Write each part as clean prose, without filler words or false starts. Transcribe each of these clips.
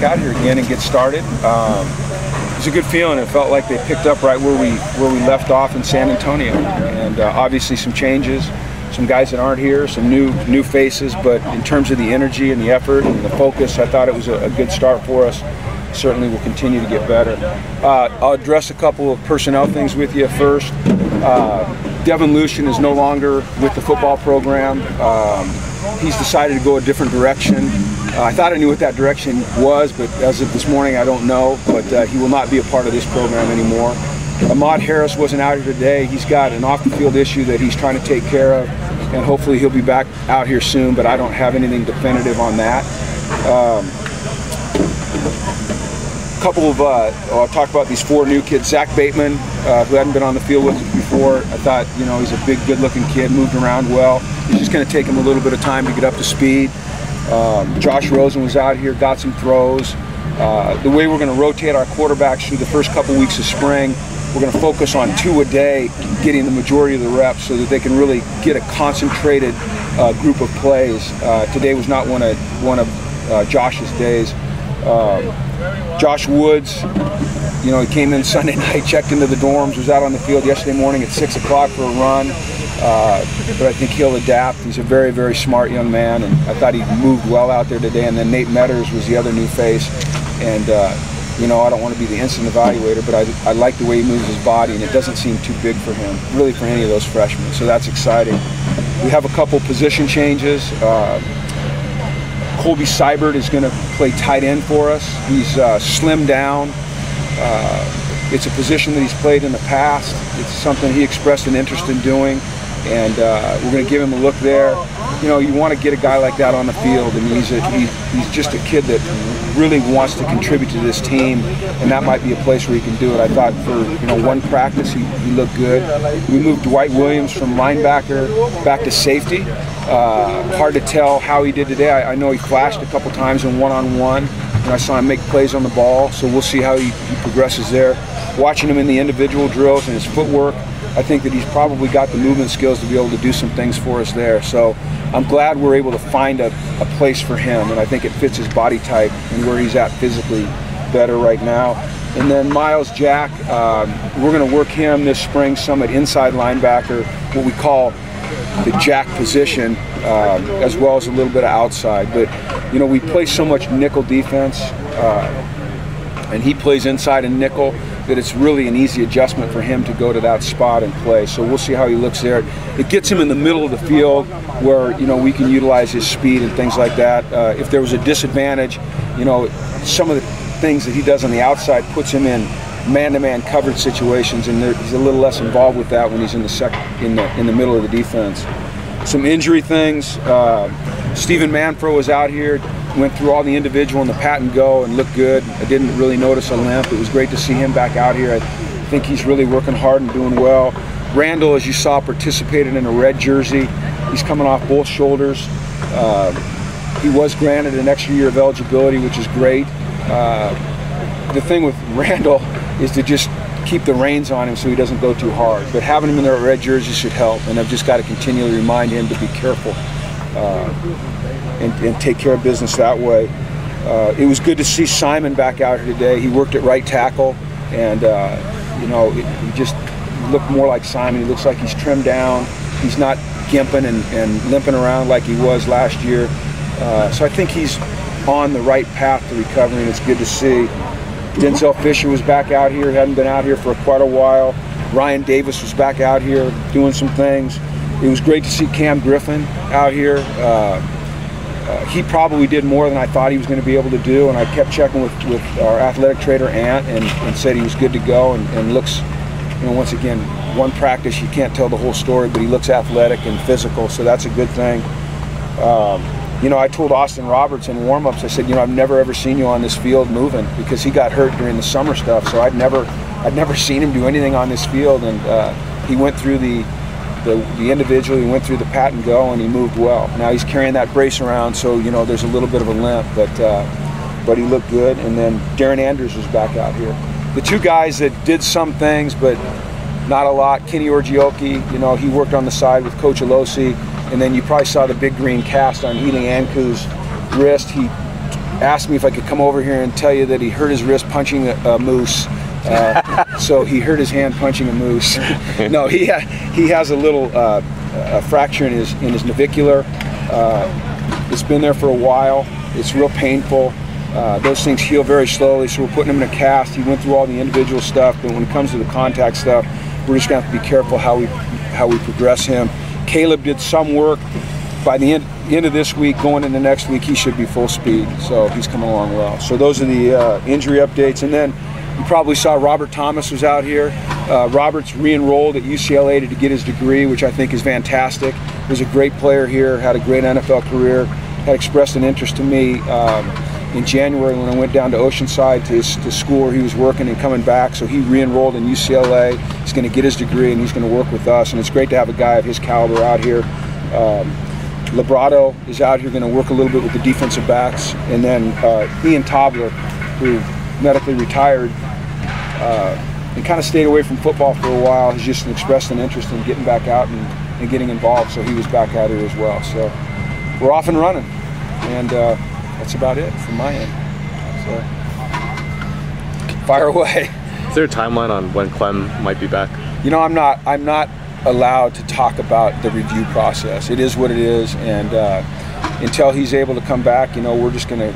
back out here again and get started. It's a good feeling. It felt like they picked up right where we left off in San Antonio, and obviously some changes, some guys that aren't here, some new faces, but in terms of the energy and the effort and the focus, I thought it was a good start for us. Certainly will continue to get better. I'll address a couple of personnel things with you first. Devin Lucian is no longer with the football program. He's decided to go a different direction. I thought I knew what that direction was, but as of this morning, I don't know. But he will not be a part of this program anymore. Ahmad Harris wasn't out here today. He's got an off-the-field issue that he's trying to take care of, and hopefully he'll be back out here soon, but I don't have anything definitive on that. I'll talk about these 4 new kids. Zach Bateman, who hadn't been on the field with us before. I thought, he's a big, good-looking kid, moved around well. It's just going to take him a little bit of time to get up to speed. Josh Rosen was out here, got some throws. The way we're going to rotate our quarterbacks through the first couple weeks of spring, we're going to focus on 2 a day, getting the majority of the reps so that they can really get a concentrated group of plays. Today was not one of Josh's days. Josh Woods, he came in Sunday night, checked into the dorms, was out on the field yesterday morning at 6 o'clock for a run. But I think he'll adapt. He's a very, very smart young man, and I thought he moved well out there today. And then Nate Metters was the other new face. And, I don't want to be the instant evaluator, but I like the way he moves his body, and it doesn't seem too big for him, really, for any of those freshmen. So that's exciting. We have a couple position changes. Colby Seibert is going to play tight end for us. He's slimmed down. It's a position that he's played in the past. It's something he expressed an interest in doing, and we're going to give him a look there. You want to get a guy like that on the field, and he's just a kid that really wants to contribute to this team, and that might be a place where he can do it. I thought for one practice he looked good. We moved Dwight Williams from linebacker back to safety. Hard to tell how he did today. I know he flashed a couple times in one-on-one, and I saw him make plays on the ball, so we'll see how he progresses there. Watching him in the individual drills and his footwork, I think that he's probably got the movement skills to be able to do some things for us there. So I'm glad we're able to find a place for him, and I think it fits his body type and where he's at physically better right now. And then Miles Jack, we're going to work him this spring some at inside linebacker, what we call the jack position, as well as a little bit of outside. But we play so much nickel defense, and he plays inside and nickel, that it's really an easy adjustment for him to go to that spot and play. So we'll see how he looks there. It gets him in the middle of the field where we can utilize his speed and things like that. If there was a disadvantage, some of the things that he does on the outside puts him in man-to-man coverage situations, and he's a little less involved with that when he's in the middle of the defense. Some injury things. Stephen Manfro was out here, went through all the individual and the pat and go and looked good. I didn't really notice a limp. It was great to see him back out here. I think he's really working hard and doing well. Randall, as you saw, participated in a red jersey. He's coming off both shoulders. He was granted an extra year of eligibility, which is great. The thing with Randall is to just keep the reins on him so he doesn't go too hard. But having him in their red jersey should help, and I've just got to continually remind him to be careful and take care of business that way. It was good to see Simon back out here today. He worked at right tackle, and he just looked more like Simon. He looks like he's trimmed down. He's not gimping and limping around like he was last year. So I think he's on the right path to recovery, and it's good to see. Denzel Fisher was back out here, hadn't been out here for quite a while. Ryan Davis was back out here doing some things. It was great to see Cam Griffin out here. He probably did more than I thought he was going to be able to do, and I kept checking with our athletic trainer, Ant, and said he was good to go, and looks, once again, one practice, you can't tell the whole story, but he looks athletic and physical, so that's a good thing. I told Austin Roberts in warm-ups, I said, I've never ever seen you on this field moving, because he got hurt during the summer stuff, so I'd never seen him do anything on this field, and he went through the individual, he went through the pat and go, and he moved well. Now he's carrying that brace around, so there's a little bit of a limp, but he looked good. And then Darren Andrews was back out here. The 2 guys that did some things, but not a lot. Kenny Orgioki, he worked on the side with Coach Alosi, and then you probably saw the big green cast on Healing Anku's wrist. He asked me if I could come over here and tell you that he hurt his wrist punching a moose. So he hurt his hand punching a moose. No, he has a little a fracture in his navicular. It's been there for a while. It's real painful. Those things heal very slowly, so we're putting him in a cast. He went through all the individual stuff, but when it comes to the contact stuff, we're just going to have to be careful how we progress him. Caleb did some work. By the end of this week, going into next week, he should be full speed. So he's coming along well. So those are the injury updates. And then you probably saw Robert Thomas was out here. Robert's re-enrolled at UCLA to get his degree, which I think is fantastic. He was a great player here, had a great NFL career, had expressed an interest to me in January when I went down to Oceanside to school where he was working and coming back. So he re-enrolled in UCLA. He's going to get his degree and he's going to work with us. And it's great to have a guy of his caliber out here. Labrado is out here going to work a little bit with the defensive backs. And then Ian Tobler, who medically retired and kind of stayed away from football for a while, has just expressed an interest in getting back out and getting involved. So he was back out here as well. So we're off and running. And that's about it from my end. So fire away. Is there a timeline on when Clem might be back? You know, I'm not allowed to talk about the review process. It is what it is, and until he's able to come back, you know, we're just going to,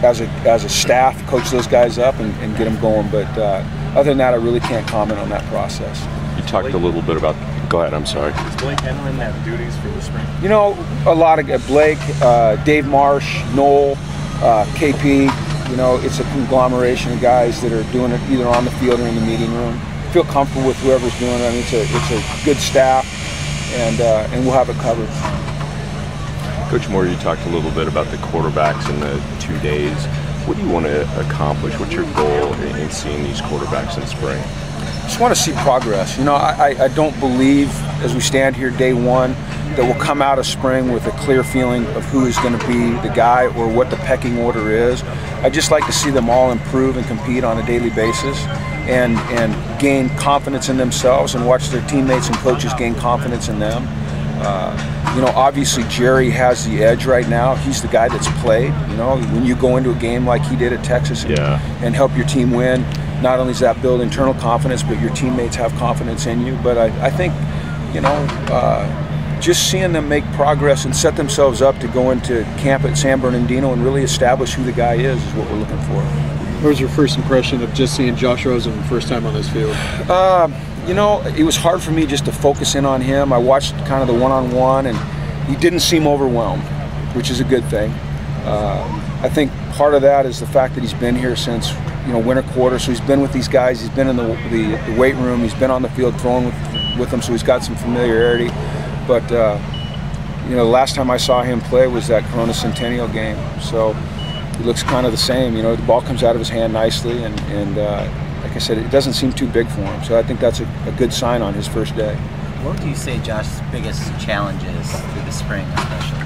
as a staff, coach those guys up and get them going. But other than that, I really can't comment on that process. You talked a little bit about. Go ahead. I'm sorry. Does Blake Henlin have duties for the spring? You know, a lot of Blake, Dave Marsh, Noel, KP. You know, it's a conglomeration of guys that are doing it either on the field or in the meeting room. Feel comfortable with whoever's doing it. I mean, it's a good staff, and we'll have it covered. Coach Mora, you talked a little bit about the quarterbacks in the 2 days. What do you want to accomplish? What's your goal in seeing these quarterbacks in spring? Just want to see progress. You know, I don't believe, as we stand here day one, that we'll come out of spring with a clear feeling of who is going to be the guy or what the pecking order is. I just like to see them all improve and compete on a daily basis and gain confidence in themselves and watch their teammates and coaches gain confidence in them. You know, obviously Jerry has the edge right now. He's the guy that's played. You know, when you go into a game like he did at Texas and help your team win, not only does that build internal confidence, but your teammates have confidence in you. But I think, you know, just seeing them make progress and set themselves up to go into camp at San Bernardino and really establish who the guy is what we're looking for. What was your first impression of just seeing Josh Rosen the first time on this field? You know, it was hard for me just to focus in on him. I watched kind of the one-on-one, and he didn't seem overwhelmed, which is a good thing. I think part of that is the fact that he's been here since, you know, winter quarter, so he's been with these guys, he's been in the weight room, he's been on the field throwing with them, so he's got some familiarity. But, you know, the last time I saw him play was that Corona Centennial game, so he looks kind of the same. You know, the ball comes out of his hand nicely, and like I said, it doesn't seem too big for him, so I think that's a good sign on his first day. What do you say Josh's biggest challenge is through the spring, especially?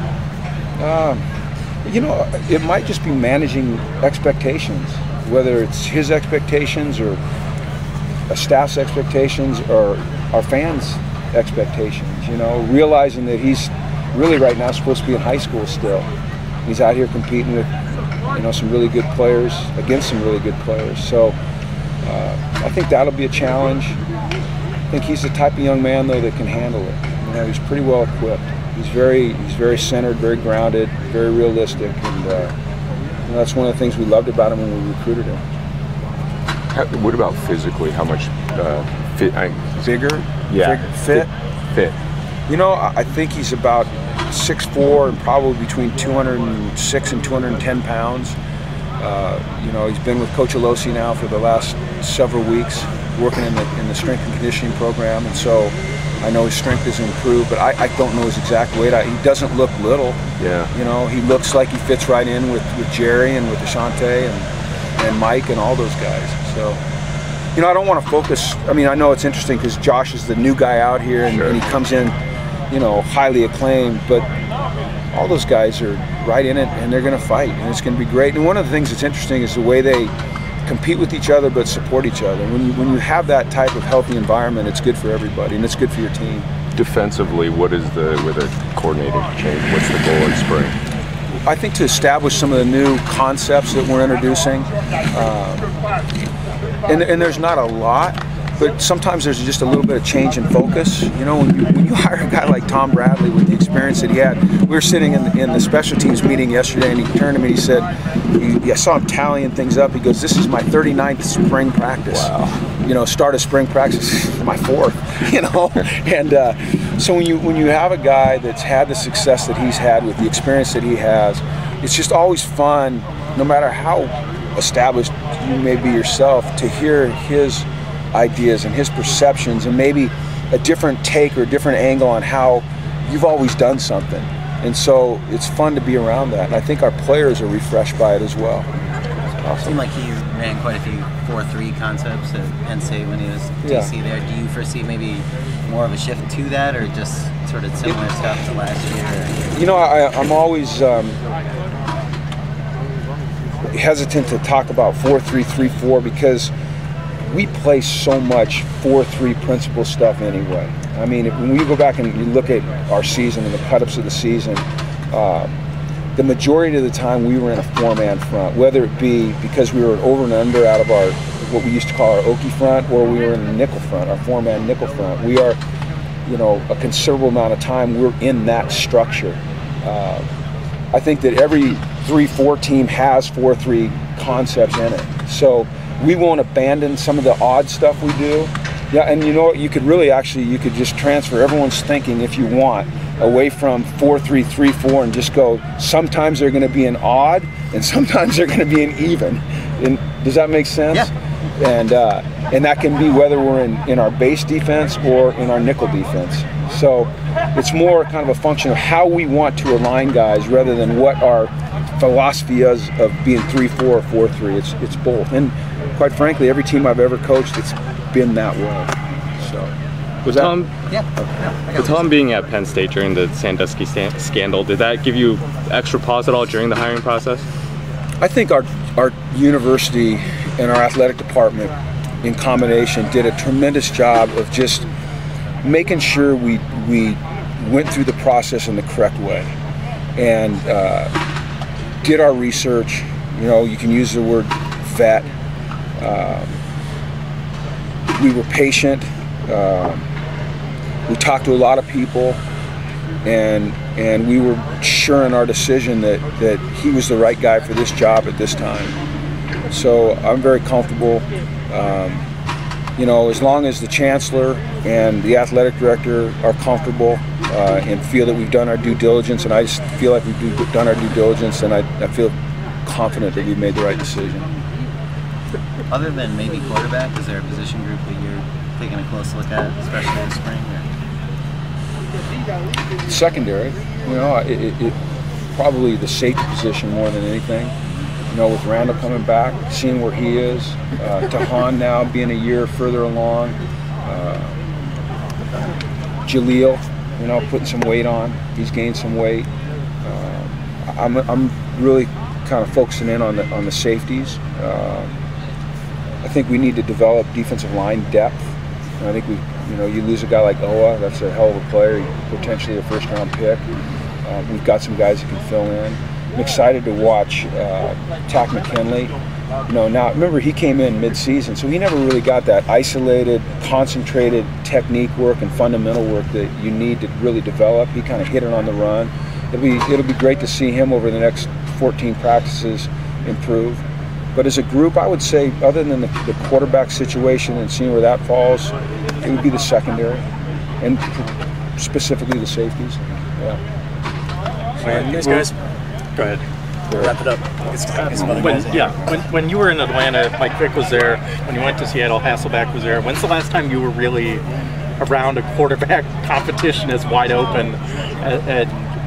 You know, it might just be managing expectations, whether it's his expectations or a staff's expectations or our fans' expectations. You know, realizing that he's really right now supposed to be in high school still. He's out here competing with, you know, some really good players against some really good players. So I think that'll be a challenge. I think he's the type of young man though that can handle it. You know, he's pretty well equipped. He's very centered, very grounded, very realistic, and you know, that's one of the things we loved about him when we recruited him. What about physically? How much Bigger? Yeah. Fit. You know, I think he's about 6'4" and probably between 206 and 210 pounds. You know, he's been with Coach Alosi now for the last several weeks, working in the strength and conditioning program, and so I know his strength has improved, but I don't know his exact weight. He doesn't look little. Yeah. You know, he looks like he fits right in with Jerry and with Ashante and Mike and all those guys. So, you know, I don't want to focus. I mean, I know it's interesting because Josh is the new guy out here, and he comes in, you know, highly acclaimed, but all those guys are right in it, and they're going to fight, and it's going to be great. And one of the things that's interesting is the way they compete with each other but support each other. When you have that type of healthy environment, it's good for everybody, and it's good for your team. Defensively, what is with a coordinating change? What's the goal in spring? I think to establish some of the new concepts that we're introducing, and there's not a lot, but sometimes there's just a little bit of change in focus. You know, when you hire a guy like Tom Bradley with the experience that he had, we were sitting in the special teams meeting yesterday, and he turned to me and he said, I saw him tallying things up. He goes, "This is my 39th spring practice." Wow. You know, start of spring practice, my 4th. You know, and so when you have a guy that's had the success that he's had with the experience that he has, it's just always fun, no matter how established you may be yourself, to hear his ideas and his perceptions and maybe a different take or a different angle on how you've always done something. And so it's fun to be around that. And I think our players are refreshed by it as well. It seemed like he ran quite a few 4-3 concepts at Penn State when he was DC there. Do you foresee maybe more of a shift to that, or just sort of similar stuff to last year? You know, I'm always hesitant to talk about 4-3-3-4 because we play so much 4-3 principle stuff anyway. I mean, when we go back and you look at our season and the cut-ups of the season, the majority of the time we were in a 4-man front, whether it be because we were over and under out of our, what we used to call our Okie front, or we were in the nickel front, our 4-man nickel front. We are, you know, a considerable amount of time we're in that structure. I think that every 3-4 team has 4-3 concepts in it. So we won't abandon some of the odd stuff we do. Yeah, and you know what, you could really you could just transfer everyone's thinking, if you want, away from 4-3-3-4 and just go, sometimes they're going to be an odd and sometimes they're going to be an even. And does that make sense? Yeah. And that can be whether we're in our base defense or in our nickel defense. So it's more kind of a function of how we want to align guys rather than what our philosophy is of being 3-4 or 4-3. It's both. And quite frankly, every team I've ever coached, it's been that way. So, with Tom, With Tom being at Penn State during the Sandusky scandal, did that give you extra pause at all during the hiring process? I think our university and our athletic department in combination did a tremendous job of just making sure we went through the process in the correct way and did our research. You know, you can use the word vet. We were patient. We talked to a lot of people, and we were sure in our decision that he was the right guy for this job at this time. So I'm very comfortable. You know, as long as the chancellor and the athletic director are comfortable and feel that we've done our due diligence, and I just feel like we've done our due diligence, and I feel confident that we've made the right decision. Other than maybe quarterback, is there a position group that you're taking a close look at, especially this spring? Or? Secondary, you know, it probably the safety position more than anything. You know, with Randall coming back, seeing where he is, Tahan now being a year further along, Jaleel, you know, putting some weight on. He's gained some weight. I'm really kind of focusing in on the safeties. I think we need to develop defensive line depth. And I think you lose a guy like Oa, that's a hell of a player, potentially a first-round pick. We've got some guys that can fill in. I'm excited to watch Tack McKinley. You know, now remember he came in mid-season, so he never really got that isolated, concentrated technique work and fundamental work that you need to really develop. He kind of hit it on the run. It'll be great to see him over the next 14 practices improve. But as a group, I would say, other than the quarterback situation and seeing where that falls, it would be the secondary, and specifically the safeties. Yeah. All right, these guys. Go ahead. Wrap it up. When you were in Atlanta, Mike Vick was there. When you went to Seattle, Hasselbeck was there. When's the last time you were really around a quarterback competition as wide open?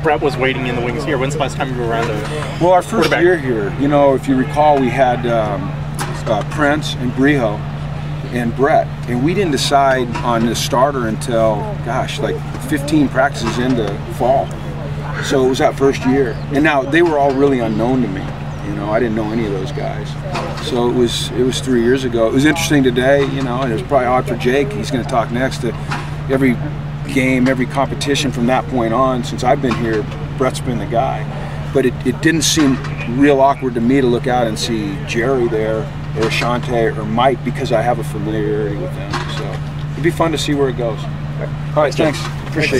Brett was waiting in the wings here. When's the last time you were around a Well, our first year here, you know, if you recall, we had Prince and Brijo and Brett, and we didn't decide on the starter until, gosh, like 15 practices into fall. So it was that first year. And now they were all really unknown to me. You know, I didn't know any of those guys. So it was 3 years ago. It was interesting today, you know, and it was probably odd for Jake. He's going to talk next to every game, every competition from that point on. Since I've been here, Brett's been the guy. but it didn't seem real awkward to me to look out and see Jerry there, or Ashante, or Mike, because I have a familiarity with them. So it'd be fun to see where it goes. All right, thanks. Appreciate it.